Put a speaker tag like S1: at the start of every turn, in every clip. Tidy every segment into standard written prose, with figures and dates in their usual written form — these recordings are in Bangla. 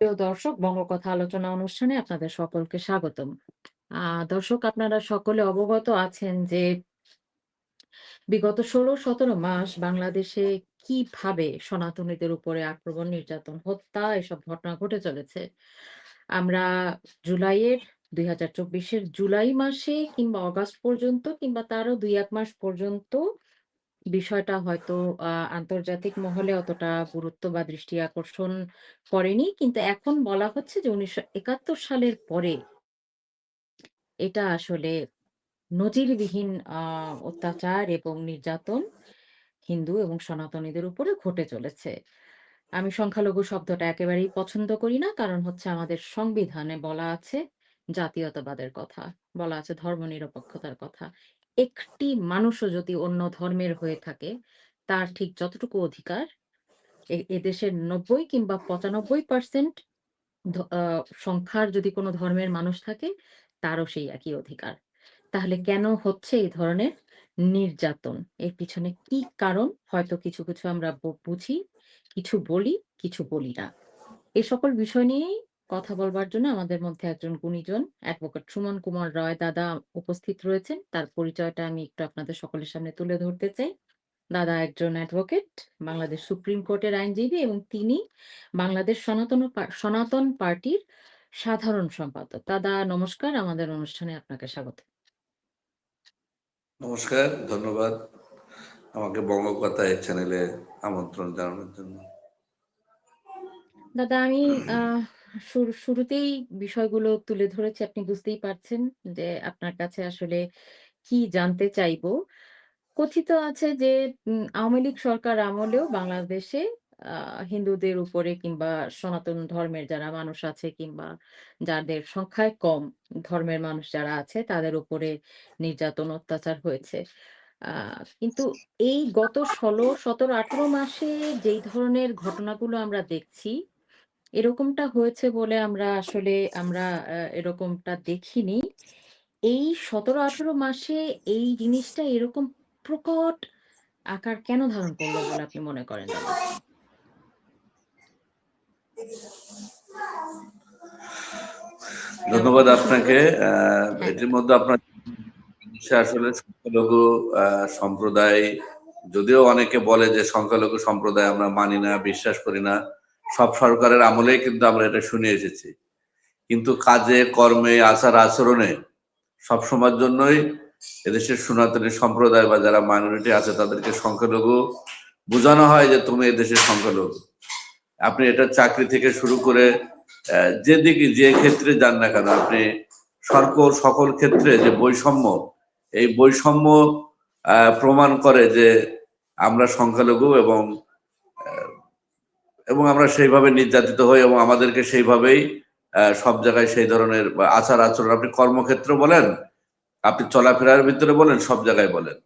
S1: প্রিয় দর্শক, বঙ্গকথা আলোচনা অনুষ্ঠানে আপনাদের সকলকে স্বাগতম। দর্শক, আপনারা সকলে অবগত আছেন যে বিগত ১৬-১৭ মাস বাংলাদেশে কিভাবে সনাতনীদের উপরে আক্রমণ, নির্যাতন, হত্যা এসব ঘটনা ঘটে চলেছে। আমরা জুলাইয়ের ২০২৪ এর জুলাই মাসে কিংবা অগাস্ট পর্যন্ত কিংবা তারও ২-১ মাস পর্যন্ত বিষয়টা হয়তো আন্তর্জাতিক মহলে অতটা গুরুত্ব বা দৃষ্টি আকর্ষণ করেনি। কিন্তু এখন বলা হচ্ছে যে ১৯৭১ সালের পরে এটা আসলে নজিরবিহীন আ অত্যাচার এবং নির্যাতন হিন্দু এবং সনাতনীদের উপরে ঘটে চলেছে। আমি সংখ্যালঘু শব্দটা একেবারেই পছন্দ করি না। কারণ হচ্ছে আমাদের সংবিধানে বলা আছে জাতীয়তাবাদের কথা, বলা আছে ধর্মনিরপেক্ষতার কথা। একটি মানুষও যদি অন্য ধর্মের হয়ে থাকে, তার ঠিক যতটুকু অধিকার এদেশের ৯০ কিংবা ৯৫% ধ আ সংখ্যার যদি কোনো ধর্মের মানুষ থাকে, তারও সেই একই অধিকার। তাহলে কেন হচ্ছে এই ধরনের নির্যাতন? এর পিছনে কি কারণ? হয়তো কিছু আমরা বুঝি, কিছু বলি, কিছু বলি না। এই সকল বিষয় নিয়েই কথা বলবার জন্য আমাদের মধ্যে একজন গুণীজন অ্যাডভোকেট সুমন কুমার রয় দাদা উপস্থিত রয়েছেন। তার পরিচয়টা আমি একটু আপনাদের সকলের সামনে তুলে ধরতে চাই। দাদা একজন অ্যাডভোকেট, বাংলাদেশ সুপ্রিম কোর্টের আইনজীবী এবং তিনি বাংলাদেশ সনাতন পার্টির সাধারণ সম্পাদক। দাদা নমস্কার, আমাদের অনুষ্ঠানে আপনাকে স্বাগত।
S2: নমস্কার, ধন্যবাদ আমাকে বঙ্গকথা এই চ্যানেলে আমন্ত্রণ জানানোর জন্য।
S1: দাদা আমি আহ শুরুতেই বিষয়গুলো তুলে ধরেছি, আপনি বুঝতেই পারছেন যে আপনার কাছে আসলে কি জানতে চাইবো। কথিত আছে যে আওয়ামী লীগ সরকার আমলেও বাংলাদেশে হিন্দুদের উপরে কিংবা সনাতন ধর্মের যারা মানুষ আছে কিংবা যাদের সংখ্যায় কম ধর্মের মানুষ যারা আছে তাদের উপরে নির্যাতন, অত্যাচার হয়েছে। কিন্তু এই গত ১৬, ১৭, ১৮ মাসে যেই ধরনের ঘটনাগুলো আমরা দেখছি, এরকমটা হয়েছে বলে আমরা এরকমটা দেখিনি। এই ১৭-১৮ মাসে এই জিনিসটা এরকম প্রকট আকার কেন ধারণ করলো বলে আপনি মনে করেন দাদা? দাদা কি
S2: ধন্যবাদ
S1: আপনি শুনতে
S2: আপনাকে।
S1: পাচ্ছেন? হ্যাঁ
S2: এটির
S1: দাদা।
S2: মধ্যে আপনার আসলে সংখ্যালঘু সম্প্রদায়, যদিও অনেকে বলে যে সংখ্যালঘু সম্প্রদায় আমরা মানি না, বিশ্বাস করি না, সব সরকারের আমলেই কিন্তু আমরা এটা শুনে এসেছি। কিন্তু কাজে, কর্মে, আচার আচরণে সবসময়ের জন্যই এদেশের সনাতনী সম্প্রদায় বা যারা মাইনরিটি আছে তাদেরকে সংখ্যালঘু বোঝানো হয় যে তুমি এদেশের সংখ্যালঘু। আপনি এটা চাকরি থেকে শুরু করে যেদিকে যে ক্ষেত্রে যান না কেন, আপনি সকল ক্ষেত্রে যে বৈষম্য, এই বৈষম্য প্রমাণ করে যে আমরা সংখ্যালঘু এবং আমরা সেইভাবে নির্যাতিত হই এবং আমাদেরকে সেইভাবেই সব জায়গায় সেই ধরনের আচার আচরণ, আপনি কর্মক্ষেত্র বলেন, আপনি চলাফেরার ভিতরে বলেন, সব জায়গায় বলেন।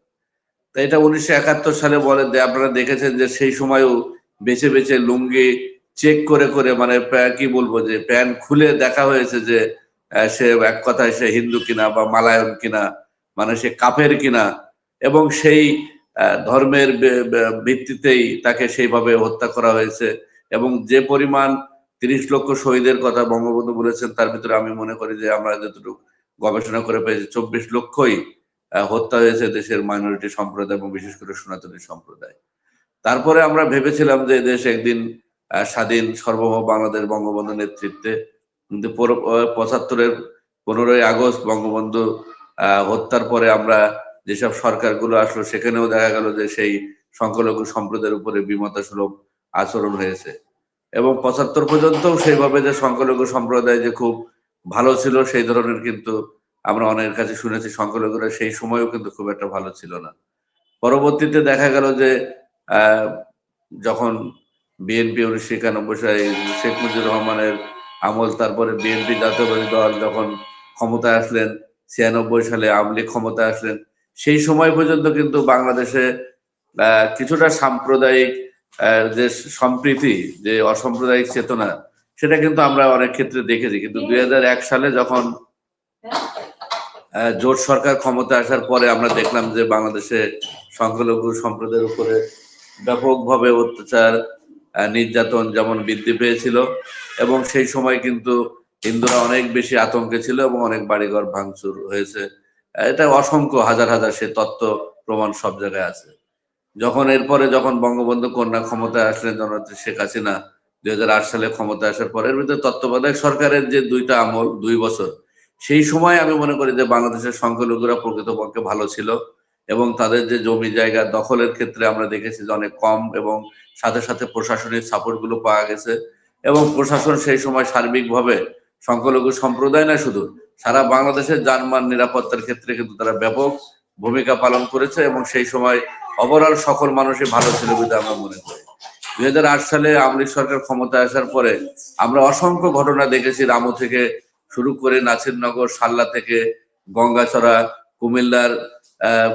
S2: তো এটা ১৯৭১ সালে বলে যে আপনারা দেখেছেন যে সেই সময়ও বেছে বেছে লুঙ্গি চেক করে করে, মানে কি বলবো, যে প্যান্ট খুলে দেখা হয়েছে যে সে এক কথায় সে হিন্দু কিনা বা মালায়ন কিনা, মানে সে কাফের কিনা, এবং সেই ধর্মের ভিত্তিতেই তাকে সেইভাবে হত্যা করা হয়েছে। এবং যে পরিমাণ ৩০ লক্ষ শহীদের কথা বঙ্গবন্ধু বলেছেন, তার ভিতরে আমি মনে করি যে আমরা যতটুকু গবেষণা করে পেয়েছি ২৪ লক্ষই হত্যা হয়েছে দেশের মাইনরিটি সম্প্রদায় এবং বিশেষ করে সনাতনী সম্প্রদায়। তারপরে আমরা ভেবেছিলাম যে দেশ একদিন স্বাধীন সার্বভৌম বাংলাদেশ বঙ্গবন্ধুর নেতৃত্বে। কিন্তু ৭৫-এর ১৫ই আগস্ট বঙ্গবন্ধু হত্যার পরে আমরা যেসব সরকারগুলো আসলো সেখানেও দেখা গেল যে সেই সংখ্যালঘু সম্প্রদায়ের উপরে বিমতাসুলভ আচরণ হয়েছে। এবং ৭৫ পর্যন্তও সেইভাবে যে সংখ্যালঘু সম্প্রদায় যে খুব ভালো ছিল সেই ধরনের কিন্তু আমরা অনেকের কাছে শুনেছি, সংখ্যালঘুরা সেই সময়ও কিন্তু খুব একটা ভালো ছিল না। পরবর্তীতে দেখা গেল যে আহ, যখন বিএনপি ১৯৯১ সালে শেখ মুজিবুর রহমানের আমল, তারপরে বিএনপি জাতীয়বাদী দল যখন ক্ষমতায় আসলেন, ৯৬ সালে আওয়ামী লীগ ক্ষমতায় আসলেন, সেই সময় পর্যন্ত কিন্তু বাংলাদেশে কিছুটা সাম্প্রদায়িক যে সম্প্রীতি, যে অসাম্প্রদায়িক চেতনা, সেটা কিন্তু আমরা অনেক ক্ষেত্রে দেখেছি। কিন্তু ২০০১ সালে যখন জোট সরকার ক্ষমতায় আসার পরে আমরা দেখলাম যে বাংলাদেশে সংখ্যালঘু সম্প্রদায়ের উপরে ব্যাপকভাবে অত্যাচার, নির্যাতন যেমন বৃদ্ধি পেয়েছিল, এবং সেই সময় কিন্তু হিন্দুরা অনেক বেশি আতঙ্কে ছিল এবং অনেক বাড়িঘর ভাঙচুর হয়েছে। এটা অসংখ্য হাজার হাজার সে তথ্য প্রমাণ সব জায়গায় আছে। যখন বঙ্গবন্ধু কন্যা ক্ষমতায় আসলেন জননেত্রী শেখ হাসিনা ২০০৮ সালে ক্ষমতায় আসার পর, এর ভিতরে তত্ত্বাবধায়ক সরকারের যে ২টা আমল ২ বছর, সেই সময় আমি মনে করি যে বাংলাদেশের সংখ্যালঘুরা প্রকৃতপক্ষে ভালো ছিল, এবং তাদের যে জমি জায়গা দখলের ক্ষেত্রে আমরা দেখেছি যে অনেক কম, এবং সাথে সাথে প্রশাসনিক সাপোর্ট গুলো পাওয়া গেছে, এবং প্রশাসন সেই সময় সার্বিকভাবে সংখ্যালঘু সম্প্রদায় না শুধু সারা বাংলাদেশের জানমাল নিরাপত্তার ক্ষেত্রে কিন্তু তারা ব্যাপক ভূমিকা পালন করেছে, এবং সেই সময় ওভারঅল সকল মানুষই ভালো ছিল বলে আমরা মনে করি। ২০০৮ সালে আওয়ামী লীগ সরকার ক্ষমতায় আসার পরে আমরা অসংখ্য ঘটনা দেখেছি, রামু থেকে শুরু করে নাসিরনগর, সাল্লা থেকে গঙ্গাচড়া, কুমিল্লার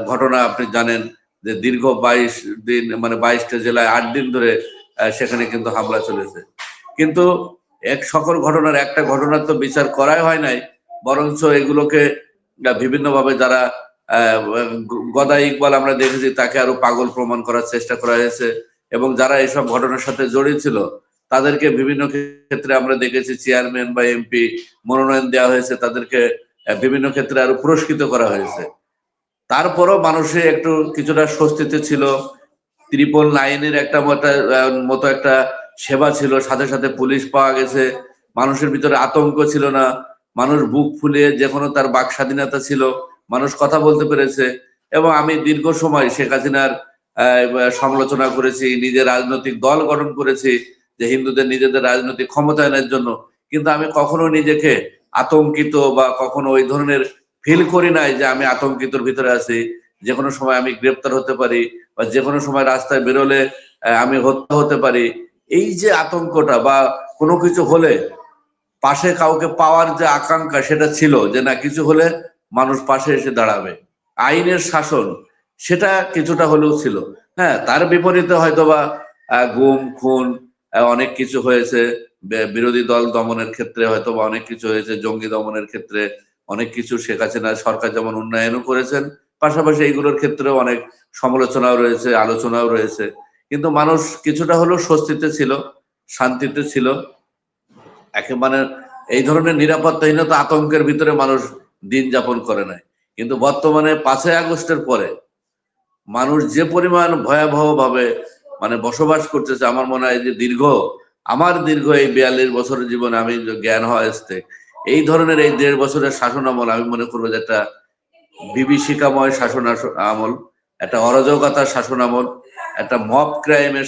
S2: ঘটনা আপনি জানেন যে দীর্ঘ ২২ দিন, মানে ২২টা জেলায় ৮ দিন ধরে সেখানে কিন্তু হামলা চলেছে। কিন্তু সকল ঘটনার একটা ঘটনার তো বিচার করাই হয় নাই, বরঞ্চ এগুলোকে বিভিন্নভাবে যারা গদা ইকবাল আমরা দেখেছি তাকে আরো পাগল প্রমাণ করার চেষ্টা করা হয়েছে, এবং যারা এইসব ঘটনার সাথে জড়িত ছিল তাদেরকে বিভিন্ন ক্ষেত্রে আমরা দেখেছি চেয়ারম্যান বা এমপি মনোনয়ন দেওয়া হয়েছে, তাদেরকে বিভিন্ন ক্ষেত্রে আরো পুরস্কৃত করা হয়েছে। তারপরও মানুষে একটু কিছুটা স্বস্তিতে ছিল। 999-এর একটা মতো একটা সেবা ছিল, সাথে সাথে পুলিশ পাওয়া গেছে, মানুষের ভিতরে আতঙ্ক ছিল না, মানুষ বুক ফুলিয়ে যে কোনো তার বাক স্বাধীনতা ছিল, মানুষ কথা বলতে পেরেছে। এবং আমি দীর্ঘ সময় শেখ হাসিনার সমালোচনা করেছি, নিজের রাজনৈতিক দল গঠন করেছি যে হিন্দুদের নিজেদের রাজনৈতিক ক্ষমতায়নের জন্য, কিন্তু আমি কখনো নিজেকে আতঙ্কিত বা কখনো ওই ধরনের ফিল করি নাই যে আমি আতঙ্কিতর ভিতরে আছি, যে কোনো সময় আমি গ্রেপ্তার হতে পারি বা যে কোনো সময় রাস্তায় বেরোলে আমি হত্যা হতে পারি। এই যে আতঙ্কটা বা কোনো কিছু হলে পাশে কাউকে পাওয়ার যে আকাঙ্ক্ষা, সেটা ছিল যে না কিছু হলে মানুষ পাশে এসে দাঁড়াবে, আইনের শাসন সেটা কিছুটা হলেও ছিল। হ্যাঁ, তার বিপরীতে হয়তোবা গুম খুন অনেক কিছু হয়েছে, বিরোধী দল দমনের ক্ষেত্রে হয়তোবা অনেক কিছু হয়েছে, জঙ্গি দমনের ক্ষেত্রে অনেক কিছু শেখ হাসিনা সরকার যেমন উন্নয়নও করেছেন, পাশাপাশি এইগুলোর ক্ষেত্রেও অনেক সমালোচনাও রয়েছে, আলোচনাও রয়েছে। কিন্তু মানুষ কিছুটা হলেও স্বস্তিতে ছিল, শান্তিতে ছিল, একেবারে এই ধরনের নিরাপত্তাহীনতা আতঙ্কের ভিতরে মানুষ দিন যাপন করে নাই। কিন্তু বর্তমানে 5ই আগস্টের পরে মানুষ যে পরিমাণ ভয়াবহ ভাবে বসবাস করতেছে, আমার মনে হয় যে আমার দীর্ঘ এই 42 বছরের জীবনে আমি জ্ঞান হওয়া আসতে এই ধরনের এই 1.5 বছরের শাসন আমল আমি মনে করবো যে একটা বিভীষিকাময় শাসন আমল, একটা অরাজকতার শাসন আমল, একটা মব ক্রাইমের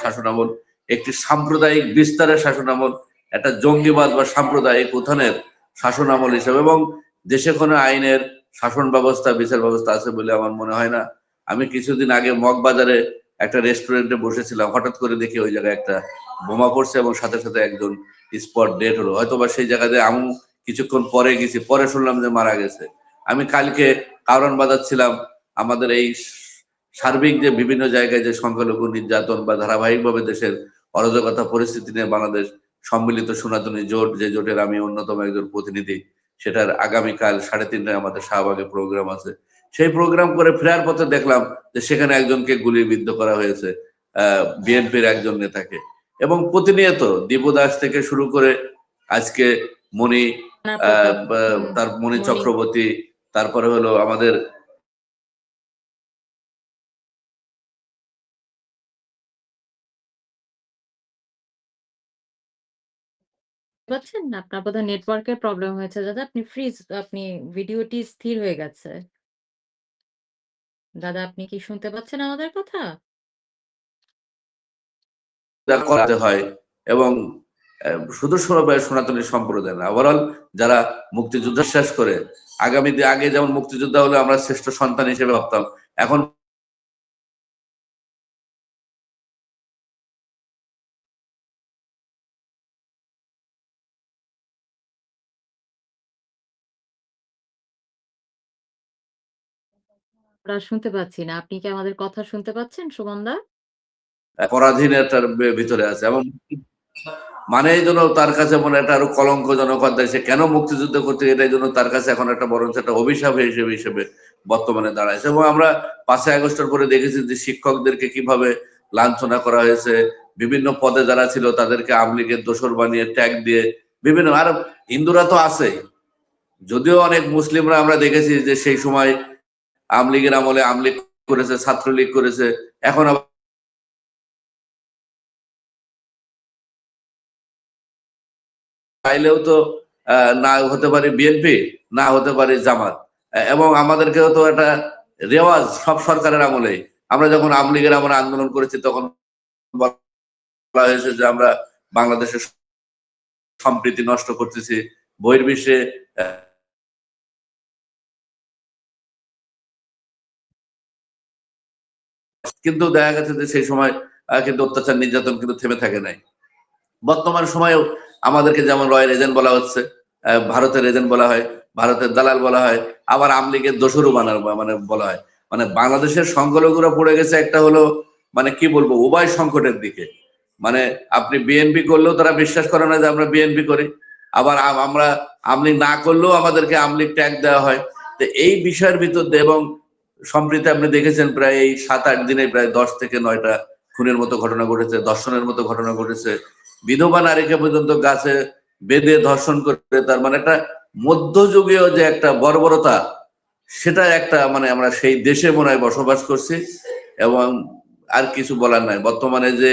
S2: শাসন আমল, একটি সাম্প্রদায়িক বিস্তারের শাসন আমল, একটা জঙ্গিবাদ বা সাম্প্রদায়িক উত্থানের শাসন আমল হিসেবে, এবং দেশে কোনো আইনের শাসন ব্যবস্থা বিচার ব্যবস্থা আছে বলে আমার মনে হয় না। আমি কিছুদিন আগে মগবাজারে একটা রেস্টুরেন্টে বসেছিলাম, হঠাৎ করে দেখি ওই জায়গায় একটা বোমা পড়ছে এবং সাথে সাথে একজন স্পট ডেড হলো। হয়তোবা সেই জায়গাতে আমি কিছুক্ষণ পরে গেছি, পরে শুনলাম যে মারা গেছে। আমি কালকে কারণ বাজাচ্ছিলাম আমাদের এই সার্বিক যে বিভিন্ন জায়গায় যে সংখ্যালঘু নির্যাতন বা ধারাবাহিকভাবে দেশের অরাজকতা পরিস্থিতি নিয়ে বাংলাদেশ সম্মিলিত সনাতনী জোট, যে জোটের আমি অন্যতম একজন প্রতিনিধি, সেটার আগামীকাল 3:30টায় আমাদের শাহবাগে প্রোগ্রাম আছে। সেই প্রোগ্রাম করে ফেরার পথে দেখলাম যে সেখানে একজনকে গুলিবিদ্ধ করা হয়েছে, বিএনপির একজন নেতাকে। এবং প্রতিনিয়ত দীপু দাস থেকে শুরু করে আজকে মণি, তার মণি চক্রবর্তী, তারপরে হলো আমাদের
S1: পাচ্ছেন না? আপনার বোধহয় নেটওয়ার্কের প্রবলেম হয়েছে দাদা। আপনি ভিডিওটি স্থির হয়ে গেছে। দাদা আপনি কি শুনতে পাচ্ছেন আমাদের কথা?
S2: করতে হয়, এবং শুধু সনাতনী সম্প্রদায় না, ওভারঅল যারা মুক্তিযুদ্ধ শেষ করে আগে যেমন মুক্তিযোদ্ধা হলে আমরা শ্রেষ্ঠ সন্তান হিসেবে ভাবতাম, এখন
S1: আমরা শুনতে পাচ্ছি না। আপনি কি আমাদের কথা শুনতে পাচ্ছেন সুমন দা?
S2: পরাধীনতার ভিতরে আছে, এবং মানে এই জন্য তার কাছে মনে একটা আরো কলঙ্কজনক অধ্যায়, সে কেন মুক্তিযুদ্ধ করতে, এটাই জন্য তার কাছে এখন একটা বরঞ্চ একটা অভিশাপ হিসেবে বর্তমানে দাঁড়াইছে। এবং আমরা 5ই আগস্টের পরে দেখেছি যে শিক্ষকদেরকে কিভাবে লাঞ্ছনা করা হয়েছে, বিভিন্ন পদে যারা ছিল তাদেরকে আওয়ামী লীগের দোসর বানিয়ে ট্যাগ দিয়ে বিভিন্ন, আর হিন্দুরা তো আছেই, যদিও অনেক মুসলিমরা আমরা দেখেছি যে সেই সময় আওয়ামী লীগের আমলে আওয়ামী লীগ করেছে, ছাত্রলীগ করেছে, এখন আবার চাইলেও তো না হতে পারে বিএনপি, না হতে পারে জামাত। এবং আমাদেরকেও তো একটা রেওয়াজ সব সরকারের আমলেই, আমরা যখন আওয়ামী লীগের আমলে আন্দোলন করেছি তখন বলা হয়েছে যে আমরা বাংলাদেশের সম্প্রীতি নষ্ট করতেছি, বহির্বিশ্বে কিন্তু দেখা গেছে যে সেই সময় কিন্তু অত্যাচার নির্যাতন কিন্তু থেমে থাকে নাই। বর্তমান সময়েও আমাদেরকে যেমন রয়ের এজেন্ট বলা হচ্ছে, ভারতের এজেন্ট বলা হয়, ভারতের দালাল বলা হয়, আবার আওয়ামী লীগের দোসরও মানে বলা হয়। মানে বাংলাদেশের সংখ্যালঘুরা পড়ে গেছে একটা হলো মানে কি বলবো উভয় সংকটের দিকে। মানে আপনি বিএনপি করলেও তারা বিশ্বাস করে না যে আমরা বিএনপি করি, আবার আমরা আওয়ামী লীগ না করলেও আমাদেরকে আওয়ামী লীগ ট্যাগ দেওয়া হয়। তো এই বিষয়ের ভিতর দিয়ে এবং সম্প্রতি আপনি দেখেছেন প্রায় এই 7-8 দিনে প্রায় 10 থেকে 9টা খুনের মতো ঘটনা ঘটেছে, ধর্ষণের মতো ঘটনা ঘটেছে, বিধবা নারীকে পর্যন্ত গাছে বেঁধে ধর্ষণ করে, তার মানে একটা মধ্যযুগীয় যে একটা বর্বরতা, সেটা একটা মানে আমরা সেই দেশে মনে হয় বসবাস করছি। এবং আর কিছু বলার নাই, বর্তমানে যে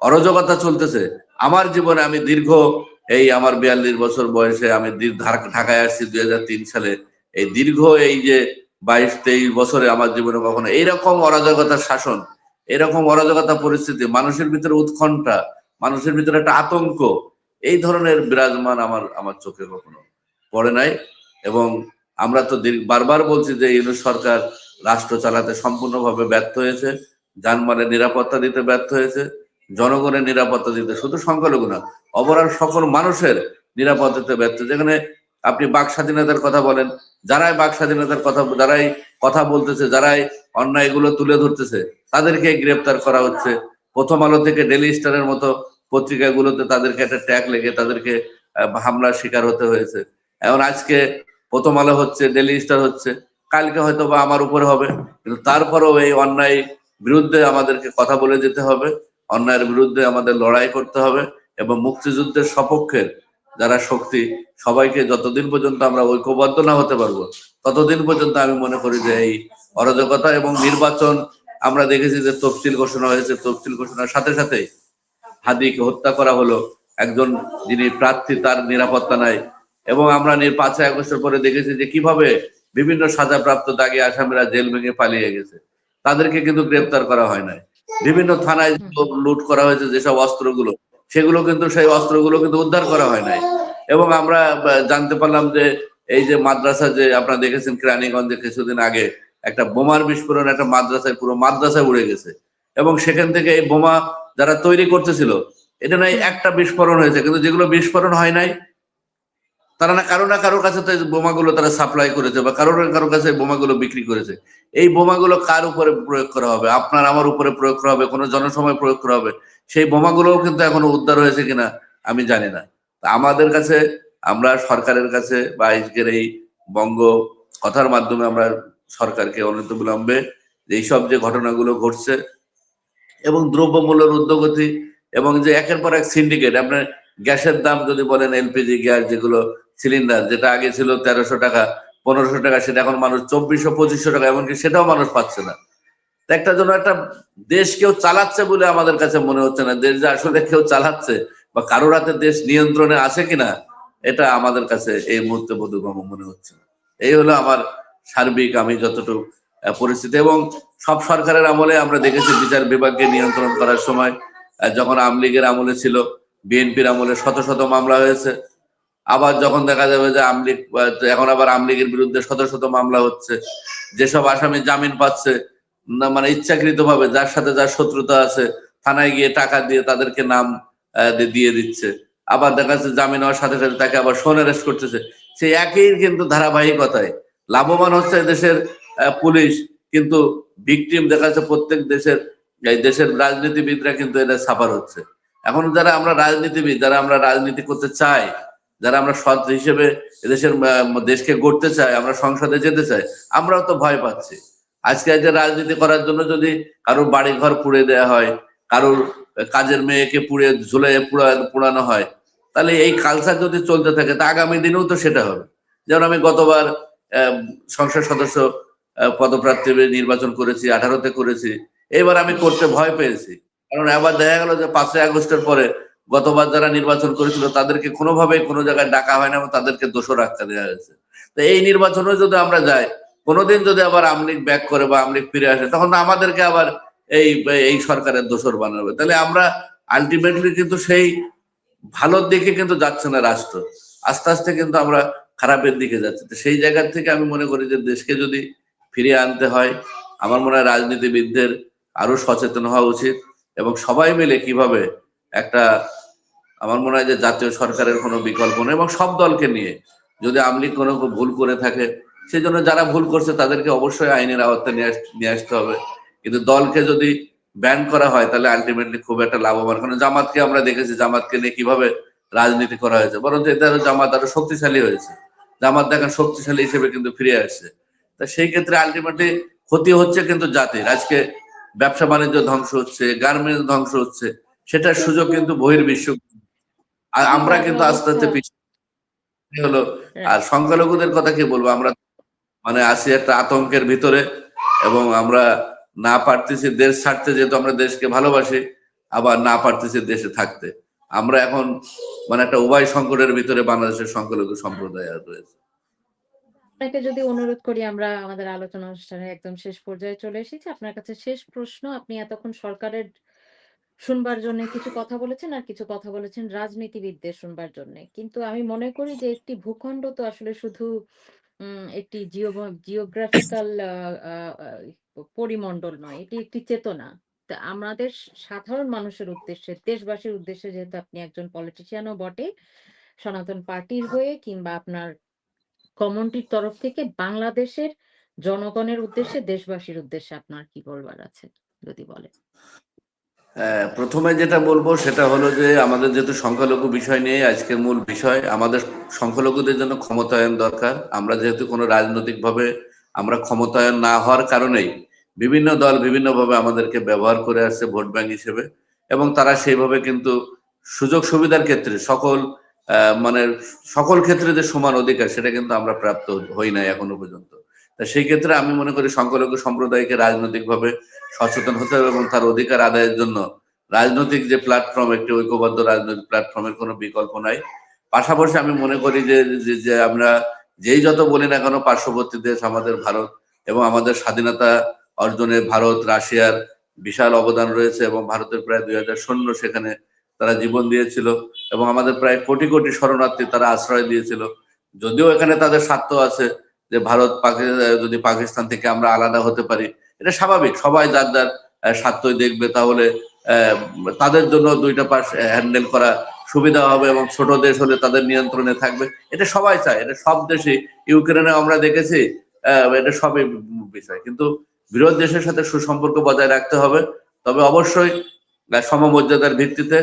S2: অরাজকতা চলতেছে আমার জীবনে, আমি দীর্ঘ এই আমার 42 বছর বয়সে আমি ঢাকায় আসছি 2003 সালে, এই দীর্ঘ এই যে 22-23 বছরে আমার জীবনে কখনো এইরকম অরাজকতার শাসন, এরকম অরাজকতা পরিস্থিতি, মানুষের ভিতরে উৎকণ্ঠা, মানুষের ভিতরে একটা আতঙ্ক, এই ধরনের বিরাজমান আমার আমার চোখে কখনো পড়ে নাই। এবং আমরা তো বারবার বলছি যে ইউনূস সরকার রাষ্ট্র চালাতে সম্পূর্ণভাবে ব্যর্থ হয়েছে, জানমালের নিরাপত্তা দিতে ব্যর্থ হয়েছে, জনগণের নিরাপত্তা দিতে, শুধু সংখ্যালঘু না ওভারঅল সকল মানুষের নিরাপত্তা দিতে ব্যর্থ। যেখানে আপনি বাক স্বাধীনতার কথা বলেন, যারাই বাক স্বাধীনতার কথা, যারাই কথা বলতেছে, যারাই অন্যায়গুলো তুলে ধরতেছে, তাদেরকে গ্রেপ্তার করা হচ্ছে। প্রথম আলো থেকে ডেইলি স্টারের মতো পত্রিকাগুলোতে তাদেরকে একটা ট্যাগ লেগে তাদেরকে হামলার শিকার হতে হয়েছে। এখন আজকে প্রথম আলো হচ্ছে, ডেইলি স্টার হচ্ছে, কালকে হয়তো বা আমার উপরে হবে, কিন্তু তারপরেও এই অন্যায় বিরুদ্ধে আমাদেরকে কথা বলে যেতে হবে, অন্যায়ের বিরুদ্ধে আমাদের লড়াই করতে হবে। এবং মুক্তিযুদ্ধের সপক্ষের যারা শক্তি, সবাইকে যতদিন পর্যন্ত আমরা ঐক্যবদ্ধ না হতে পারবো ততদিন পর্যন্ত আমি মনে করি যে এই অরাজকতা এবং নির্বাচন, আমরা দেখেছি যে তফসিল ঘোষণা হয়েছে, তফসিল ঘোষণার সাথে সাথে হাদিকে হত্যা করা হলো, একজন যিনি প্রার্থী তার নিরাপত্তা নাই। এবং আমরা 5ই আগস্টের পরে দেখেছি যে কিভাবে বিভিন্ন সাজাপ্রাপ্ত দাগী আসামিরা জেল ভেঙে পালিয়ে গেছে, তাদেরকে কিন্তু গ্রেপ্তার করা হয় নাই। বিভিন্ন থানায় লুট করা হয়েছে যেসব অস্ত্রগুলো, সেগুলো কিন্তু সেই অস্ত্রগুলো কিন্তু উদ্ধার করা হয় নাই। এবং আমরা জানতে পারলাম যে এই যে মাদ্রাসা, যে আপনারা দেখেছেন কেরানীগঞ্জে কিছুদিন আগে একটা বোমার বিস্ফোরণ একটা মাদ্রাসায়, পুরো মাদ্রাসায় উড়ে গেছে, এবং সেখান থেকে এই বোমা যারা তৈরি করতেছিল, এটা নাই একটা বিস্ফোরণ হয়েছে, কিন্তু যেগুলো বিস্ফোরণ হয় নাই তারা না কারোর কাছে তো বোমাগুলো তারা সাপ্লাই করেছে, বা কারোর কাছে বোমাগুলো বিক্রি করেছে। এই বোমাগুলো কার উপরে প্রয়োগ করা হবে? আপনার আমার উপরে প্রয়োগ করা হবে, কোনো জনসময় প্রয়োগ করা হবে? সেই বোমাগুলোও কিন্তু এখনো উদ্ধার হয়েছে কিনা আমি জানি না। আমাদের কাছে, আমরা সরকারের কাছে বা আজকের এই বঙ্গ কথার মাধ্যমে আমরা সরকারকে অনতিবিলম্বে এইসব যে ঘটনাগুলো ঘটছে এবং দ্রব্যমূল্যের ঊর্ধ্বগতি, এবং যে একের পর এক সিন্ডিকেট, আপনার গ্যাসের দাম যদি বলেন, এলপিজি গ্যাস যেগুলো সিলিন্ডার, যেটা আগে ছিল 1300 টাকা 1500 টাকা, সেটা এখন মানুষ 2400-2500 টাকা, এমনকি সেটাও মানুষ পাচ্ছে না। একটা জন্য একটা দেশ কেউ চালাচ্ছে বলে আমাদের কাছে মনে হচ্ছে না, দেশ যে আসলে কেউ চালাচ্ছে বা কারোর হাতে দেশ নিয়ন্ত্রণে আছে কিনা, এটা আমাদের কাছে এই মুহূর্তে বোধগম্য মনে হচ্ছে না। এই হলো আমার সার্বিক আমি যতটুকু পরিস্থিতি। এবং সব সরকারের আমলে আমরা দেখেছি বিচার বিভাগকে নিয়ন্ত্রণ করার সময়, যখন আওয়ামী লীগের আমলে ছিল, বিএনপির আমলে শত শত মামলা হয়েছে। আবার যখন দেখা যাবে যে আওয়ামী লীগ, এখন আবার আওয়ামী লীগের বিরুদ্ধে শত শত মামলা হচ্ছে, যেসব আসামি জামিন পাচ্ছে না মানে ইচ্ছাকৃত ভাবে, যার সাথে যার শত্রুতা আছে, থানায় গিয়ে টাকা দিয়ে তাদেরকে নাম দিয়ে দিচ্ছে, আবার দেখা যাচ্ছে জামিন হওয়ার সাথে সাথে তাকে আবার সোন অ্যারেস্ট করতেছে। সেই একই কিন্তু ধারাবাহিকতায় লাভবান হচ্ছে দেশের পুলিশ, কিন্তু ভিকটিম দেখা যাচ্ছে প্রত্যেক দেশের, এই দেশের রাজনীতিবিদরা কিন্তু এটা সাফার হচ্ছে। এখন যারা আমরা রাজনীতিবিদ, যারা আমরা রাজনীতি করতে চাই, যারা আমরা সৎ হিসেবে এদেশের দেশকে গড়তে চাই, আমরা সংসদে যেতে চাই, আমরাও তো ভয় পাচ্ছি। আজকে যে রাজনীতি করার জন্য যদি কারোর বাড়ি ঘর পুড়ে দেওয়া হয়, কারোর কাজের মেয়েকে পুড়ে ঝুলিয়ে পোড়ানো হয়, তাহলে এই কালচার যদি চলতে থাকে তা আগামী দিনেও তো সেটা হবে। যেমন আমি গতবার সংসদ সদস্য পদপ্রার্থী নির্বাচন করেছি, 18-তে করেছি। এবার আমি করতে ভয় পেয়েছি, কারণ এবার দেখা গেল যে 5ই আগস্টের পরে গতবার যারা নির্বাচন করেছিল তাদেরকে কোনোভাবেই কোনো জায়গায় ডাকা হয় না এবং তাদেরকে দোষর আখ্যা দেওয়া হয়েছে। তো এই নির্বাচনে যদি আমরা যাই, কোনোদিন যদি আবার আওয়ামী লীগ ব্যাক করে বা আওয়ামী লীগ ফিরে আসে, তখন তো আমাদেরকে আবার এই এই সরকারের দোষর বানাবে। তাহলে আমরা আলটিমেটলি কিন্তু সেই ভালোর দিকে কিন্তু যাচ্ছে না রাষ্ট্র, আস্তে আস্তে কিন্তু আমরা খারাপের দিকে যাচ্ছি। তো সেই জায়গা থেকে আমি মনে করি যে দেশকে যদি ফিরিয়ে আনতে হয়, আমার মনে হয় রাজনীতিবিদদের আরো সচেতন হওয়া উচিত এবং সবাই মিলে কিভাবে একটা, আমার মনে হয় যে জাতীয় সরকারের কোনো বিকল্প নেই এবং সব দলকে নিয়ে, যদি আওয়ামী লীগ কোনো ভুল করে থাকে সেই জন্য যারা ভুল করছে তাদেরকে অবশ্যই আইনের আওতায় নিয়ে আসতে হবে। কিন্তু দলকে যদি ব্যান করা হয় তাহলে আলটিমেটলি খুব একটা লাভবান, কারণ জামাতকে আমরা দেখেছি জামাতকে নিয়ে কিভাবে রাজনীতি করা হয়েছে, বরঞ্চ এতে আরো জামাত আরো শক্তিশালী হয়েছে। জামাত দেখেন শক্তিশালী হিসেবে কিন্তু ফিরে আসছে। তা সেই ক্ষেত্রে আলটিমেটলি ক্ষতি হচ্ছে কিন্তু জাতির। আজকে ব্যবসা বাণিজ্য ধ্বংস হচ্ছে, গার্মেন্টস ধ্বংস হচ্ছে, সেটার সুযোগ
S1: কিন্তু
S2: কিন্তু বহির্বিশ্ব, আর
S1: কিন্তু
S2: আমরা
S1: আপনার
S2: কিন্তু আস্তে
S1: অবস্থা
S2: আস্তে পিছিয়ে হলো। আর সংখ্যালঘুদের কথা কি বলবো, আমরা মানে আছি একটা আতঙ্কের ভিতরে এবং আমরা না পারতেছি দেশ ছাড়তে, যেহেতু আমরা দেশকে ভালোবাসি, আবার না পারতেছি দেশে থাকতে। আমরা এখন মানে একটা উভয় সংকটের ভিতরে বাংলাদেশের সংখ্যালঘু সম্প্রদায় রয়েছে।
S1: আপনাকে যদি অনুরোধ করি, আমরা আমাদের আলোচনা অনুষ্ঠানের একদম শেষ পর্যায়ে চলে এসেছি। আপনার কাছে শেষ প্রশ্ন। আপনি এতক্ষণ সরকারের শুনবার জন্যে কিছু কথা বলেছেন, আর কিছু কথা বলেছেন রাজনীতিবিদদের শুনবার জন্যে। কিন্তু আমি মনে করি যে একটি ভূখণ্ড তো আসলে শুধু একটি জিওগ্রাফিক্যাল আ আ আ পরিমণ্ডল নয়। এটি একটি চেতনা। তা আমাদের সাধারণ মানুষের উদ্দেশ্যে, দেশবাসীর উদ্দেশ্যে, যেহেতু আপনি একজন পলিটিশিয়ান ও বটে, সনাতন পার্টির হয়ে কিংবা আপনার কমিউনিটির তরফ থেকে বাংলাদেশের জনগণের উদ্দেশ্যে, দেশবাসীর উদ্দেশ্যে আপনার কি বলবার আছে? যদি বলেন।
S2: হ্যাঁ, প্রথমে যেটা বলবো সেটা হলো যে আমাদের যেহেতু সংখ্যালঘু বিষয় নিয়ে আজকের মূল বিষয়, আমাদের সংখ্যালঘুদের জন্য ক্ষমতায়ন দরকার। আমরা যেহেতু কোনো রাজনৈতিকভাবে আমরা ক্ষমতায়ন না হওয়ার কারণেই বিভিন্ন দল বিভিন্নভাবে আমাদেরকে ব্যবহার করে আসছে ভোট ব্যাংক হিসেবে, এবং তারা সেইভাবে কিন্তু সুযোগ সুবিধার ক্ষেত্রে মানে সকল ক্ষেত্রে যে সমান অধিকার সেটা কিন্তু আমরা প্রাপ্ত হই নাই এখনো পর্যন্ত। তা সেই ক্ষেত্রে আমি মনে করি সংখ্যালঘু সম্প্রদায়কে রাজনৈতিকভাবে সচেতন হতে হবে এবং তার অধিকার আদায়ের জন্য রাজনৈতিক যে প্ল্যাটফর্ম, একটি ঐক্যবদ্ধ রাজনৈতিক প্ল্যাটফর্মের কোনো বিকল্প নাই। পাশাপাশি আমি মনে করি যে যে যে আমরা যেই যত বলি না কেন, পার্শ্ববর্তী দেশ আমাদের ভারত, এবং আমাদের স্বাধীনতা অর্জনে ভারত রাশিয়ার বিশাল অবদান রয়েছে এবং ভারতের প্রায় 2000 সৈন্য সেখানে তারা জীবন দিয়েছিল এবং আমাদের প্রায় কোটি কোটি শরণার্থী তারা আশ্রয় দিয়েছিল। যদিও এখানে তাদের স্বার্থ আছে যে ভারত যদি পাকিস্তান থেকে আমরা আলাদা হতে পারি, এটা স্বাভাবিক, সবাই যার যার স্বার্থই দেখবে, তাহলে আহ, তাদের জন্য দুইটা পাশ হ্যান্ডেল করা সুবিধা হবে এবং ছোট দেশ হলে তাদের নিয়ন্ত্রণে থাকবে। এটা সবাই চায়, এটা সব দেশে, ইউক্রেনে আমরা দেখেছি। এটা সবই বিষয়, কিন্তু বিরোধ দেশের সাথে সুসম্পর্ক বজায় রাখতে হবে। তবে অবশ্যই সমমর্যাদার ভিত্তিতে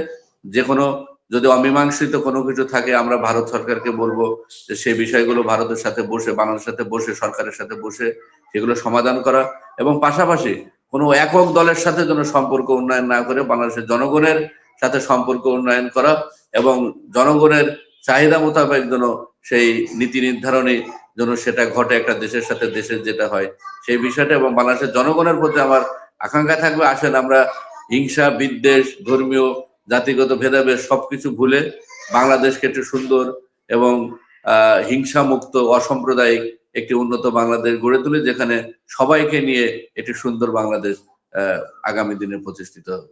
S2: যে কোনো, যদি অমীমাংসিত কোনো কিছু থাকে আমরা ভারত সরকারকে বলবো যে সেই বিষয়গুলো ভারতের সাথে বসে, বাংলাদেশের সাথে বসে, সরকারের সাথে বসে সেগুলো সমাধান করা, এবং পাশাপাশি কোনো একক দলের সাথে যেন সম্পর্ক উন্নয়ন না করে বাংলাদেশের জনগণের সাথে সম্পর্ক উন্নয়ন করা এবং জনগণের চাহিদা মোতাবেক যেন সেই নীতি নির্ধারণী যেন সেটা ঘটে একটা দেশের সাথে, দেশের যেটা হয় সেই বিষয়টা। এবং বাংলাদেশের জনগণের প্রতি আমার আকাঙ্ক্ষা থাকবে, আসেন আমরা হিংসা, বিদ্বেষ, ধর্মীয়, জাতিগত ভেদাভেদ সবকিছু ভুলে বাংলাদেশকে একটু সুন্দর এবং হিংসা মুক্ত, অসাম্প্রদায়িক একটি উন্নত বাংলাদেশ গড়ে তুলি, যেখানে সবাইকে নিয়ে একটি সুন্দর বাংলাদেশ আগামী দিনে প্রতিষ্ঠিত হবে।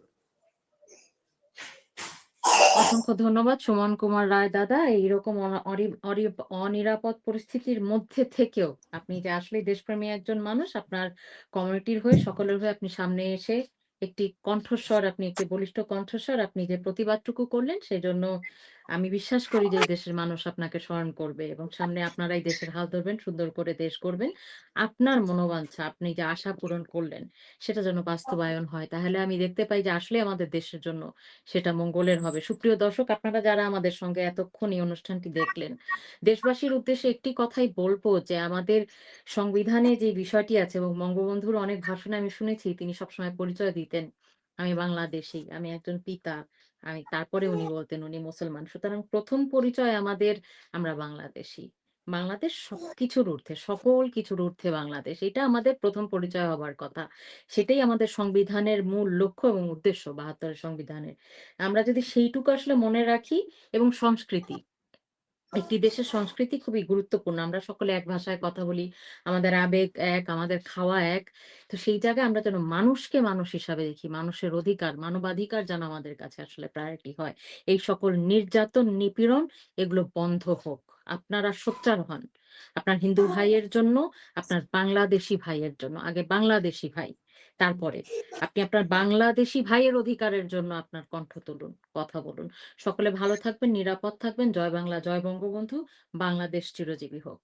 S1: অসংখ্য ধন্যবাদ সুমন কুমার রায় দাদা। এইরকম অনিরাপদ পরিস্থিতির মধ্যে থেকেও আপনি যে আসলে দেশপ্রেমী একজন মানুষ, আপনার কমিউনিটির হয়ে, সকলের হয়ে আপনি সামনে এসে একটি কণ্ঠস্বর, আপনি একটি বলিষ্ঠ কণ্ঠস্বর, আপনি যে প্রতিবাদটুকু করলেন সেজন্য আমি বিশ্বাস করি যে এই দেশের মানুষ আপনাকে স্মরণ করবে এবং সামনে আপনারাই দেশের হাল ধরবেন, সুন্দর করে দেশ গড়বেন। আপনার মনোবাঞ্ছা, আপনি যে আশা পূরণ করলেন সেটা যেন বাস্তবায়ন হয়। তাহলে আমি দেখতে পাই যে আসলে আমাদের দেশের জন্য সেটা মঙ্গলের হবে। সুপ্রিয় দর্শক, আপনারা যারা আমাদের সঙ্গে এতক্ষণ এই অনুষ্ঠানটি দেখলেন, দেশবাসীর উদ্দেশ্যে একটি কথাই বলব যে আমাদের সংবিধানে যে বিষয়টি আছে এবং বঙ্গবন্ধুর অনেক ভাষণে আমি শুনেছি তিনি সবসময় পরিচয় দিতেন আমি বাংলাদেশী, আমি একজন পিতা। তারপরে উনি বলতেন উনি মুসলমান। সুতরাং ১ম পরিচয় আমাদের আমরা বাংলাদেশী। বাংলাদেশ সবকিছুর ঊর্ধ্বে, সকল কিছুর ঊর্ধ্বে বাংলাদেশ। এটা আমাদের ১ম পরিচয় হবার কথা। সেটাই আমাদের সংবিধানের মূল লক্ষ্য এবং উদ্দেশ্য ৭২ এর সংবিধানের। আমরা যদি সেইটুকু আসলে মনে রাখি এবং সংস্কৃতি একটি দেশের সংস্কৃতি খুবই গুরুত্বপূর্ণ। আমরা সকলে এক ভাষায় কথা বলি। আমাদের আবেগ এক, আমাদের খাওয়া এক। তো সেই জায়গায় আমরা যেন মানুষকে মানুষ হিসাবে দেখি। মানুষের অধিকার, মানবাধিকার যেন আমাদের কাছে আসলে প্রায়োরিটি হয়। এই সকল নির্যাতন, নিপীড়ন এগুলো বন্ধ হোক। আপনারা সোচ্চার হন। আপনার হিন্দু ভাইয়ের জন্য, আপনার বাংলাদেশী ভাইয়ের জন্য। আগে বাংলাদেশী ভাই, তারপরে আপনি আপনার বাংলাদেশী ভাইয়ের অধিকারের জন্য আপনার কণ্ঠ তুলুন, কথা বলুন। সকলে ভালো থাকবেন, নিরাপদ থাকবেন। জয় বাংলা, জয় বঙ্গবন্ধু। বাংলাদেশ চিরজীবী হোক।